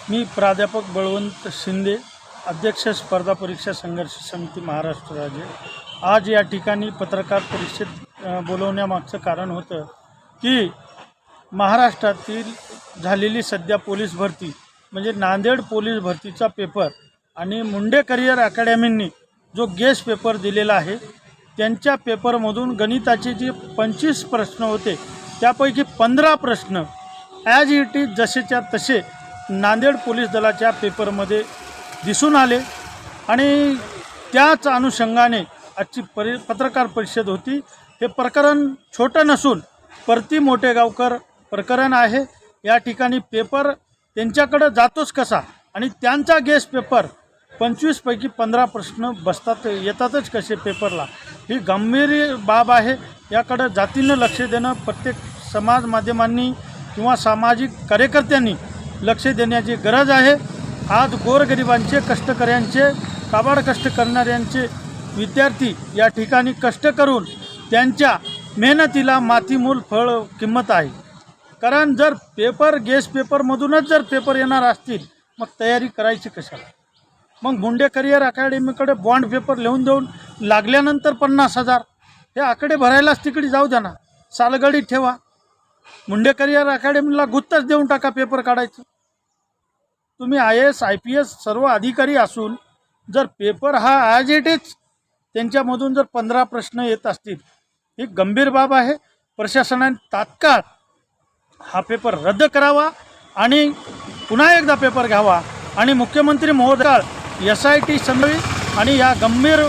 मी प्राध्यापक बळवंत शिंदे, अध्यक्ष स्पर्धा परीक्षा संघर्ष समिती महाराष्ट्र राज्य। आज या ठिकाणी पत्रकार परिषद बोलवण्यामागचं कारण होतं की महाराष्ट्रातील झालेली सध्या पोलीस भरती म्हणजे नांदेड पोलीस भरतीचा पेपर आणि मुंडे करिअर अकॅडमींनी जो गेस्ट पेपर दिलेला आहे त्यांच्या पेपरमधून गणिताचे जे 25 प्रश्न होते त्यापैकी 15 प्रश्न ॲज इट इज जसेच्या तसे नांदेड पोलीस दलाच्या पेपरमध्ये दिसून आले आणि त्याच अनुषंगाने आजची पत्रकार परिषद होती। हे प्रकरण छोटं नसून परती मोठेगावकर प्रकरण आहे। या ठिकाणी पेपर त्यांच्याकडे जातोच कसा आणि त्यांचा गेस्ट पेपर 25 पैकी 15 प्रश्न बसतात येतातच कसे पेपरला, ही गंभीर बाब आहे। याकडे जातीनं लक्ष देणं प्रत्येक समाज माध्यमांनी किंवा सामाजिक कार्यकर्त्यांनी लक्ष देण्याची गरज आहे। आज गोरगरिबांचे, कष्टकऱ्यांचे, काबाड कष्ट करणाऱ्यांचे विद्यार्थी या ठिकाणी कष्ट करून त्यांच्या मेहनतीला मातीमोल फळ किंमत आहे। कारण जर पेपर गेस्ट पेपरमधूनच जर पेपर येणार असतील मग तयारी करायची कशाला? मग मुंडे करिअर अकॅडमीकडे बॉन्ड पेपर लिहून देऊन लागल्यानंतर 50,000 हे आकडे भरायलाच तिकडे जाऊ द्या ना, सालगडीत ठेवा। मुंडे करिअर अकॅडमीला गुत्तच देऊन टाका पेपर काढायचं। तुम्ही IAS IPS सर्व अधिकारी असून जर पेपर हा ॲज इट इज त्यांच्यामधून जर 15 प्रश्न येत असतील ही गंभीर बाब आहे। प्रशासनाने तात्काळ हा पेपर रद्द करावा आणि पुन्हा एकदा पेपर घ्यावा आणि मुख्यमंत्री महोदय SIT संदवी आणि या गंभीर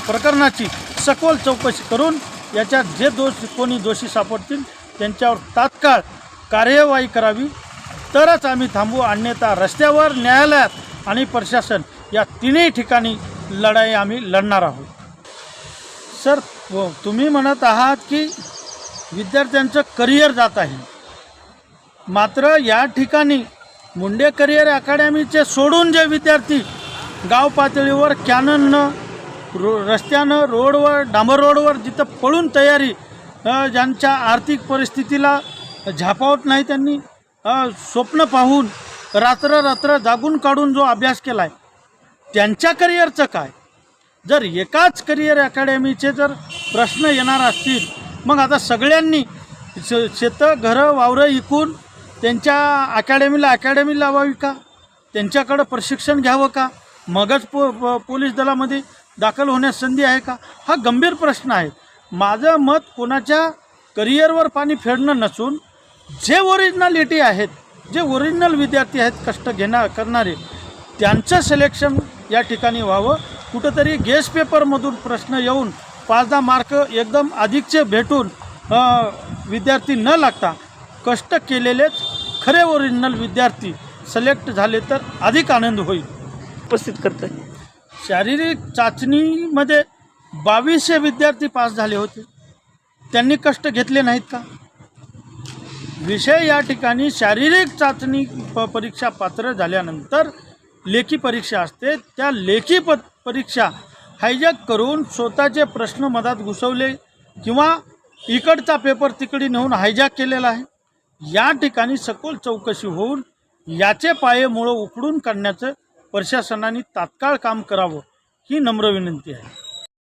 प्रकरणाची सखोल चौकशी करून याच्यात जे कोणी दोषी सापडतील त्यांच्यावर तात्काळ कार्यवाही करावी, तरच आम्ही थांबू। अन्यथा रस्त्यावर, न्यायालयात आणि प्रशासन या तिन्ही ठिकाणी लढाई आम्ही लढणार आहोत। सर, तुम्ही म्हणत आहात की विद्यार्थ्यांचं करिअर जात आहे, मात्र या ठिकाणी मुंडे करिअर अकॅडमीचे सोडून जे विद्यार्थी गाव पातळीवर कॅनननं, रस्त्यानं, रोडवर, डांबर रोडवर जिथं पळून तयारी, ज्यांच्या आर्थिक परिस्थितीला झापावत नाही, त्यांनी स्वप्न पाहून रात्र जागून काढून जो अभ्यास केला आहे त्यांच्या करिअरचं काय? जर एकाच करिअर अकॅडमीचे जर प्रश्न येणार असतील मग आता सगळ्यांनी शेतं, घरं, वावरं विकून त्यांच्या अकॅडमी लावावी का? त्यांच्याकडं प्रशिक्षण घ्यावं का? मगच पोलीस दलामध्ये दाखल होण्यास संधी आहे का? हा गंभीर प्रश्न आहे। माझं मत कोणाच्या करिअरवर पाणी फेडणं नसून जे ओरिजिनॅलिटी आहेत, जे ओरिजिनल विद्यार्थी आहेत कष्ट करणारे त्यांचं सिलेक्शन या ठिकाणी व्हावं। कुठंतरी गेस्ट पेपरमधून प्रश्न येऊन 5-10 मार्क एकदम अधिकचे भेटून विद्यार्थी न लागता कष्ट केलेलेच खरे ओरिजिनल विद्यार्थी सिलेक्ट झाले तर अधिक आनंद होईल। उपस्थित करताय शारीरिक चाचणीमध्ये 2200 विद्यार्थी पास झाले होते, त्यांनी कष्ट घेतले नाहीत का? विषय या ठिकाणी शारीरिक चाचणी परीक्षा पात्र झाल्यानंतर लेखी परीक्षा असते, त्या लेखी परीक्षा हायजॅक करून स्वतःचे प्रश्न मधात घुसवले किंवा इकडचा पेपर तिकडे नेऊन हायजॅक केलेला आहे। या ठिकाणी सखोल चौकशी होऊन याचे पायेमुळं उखडून काढण्याचं प्रशासनाने तात्काळ काम करावं ही नम्र विनंती आहे।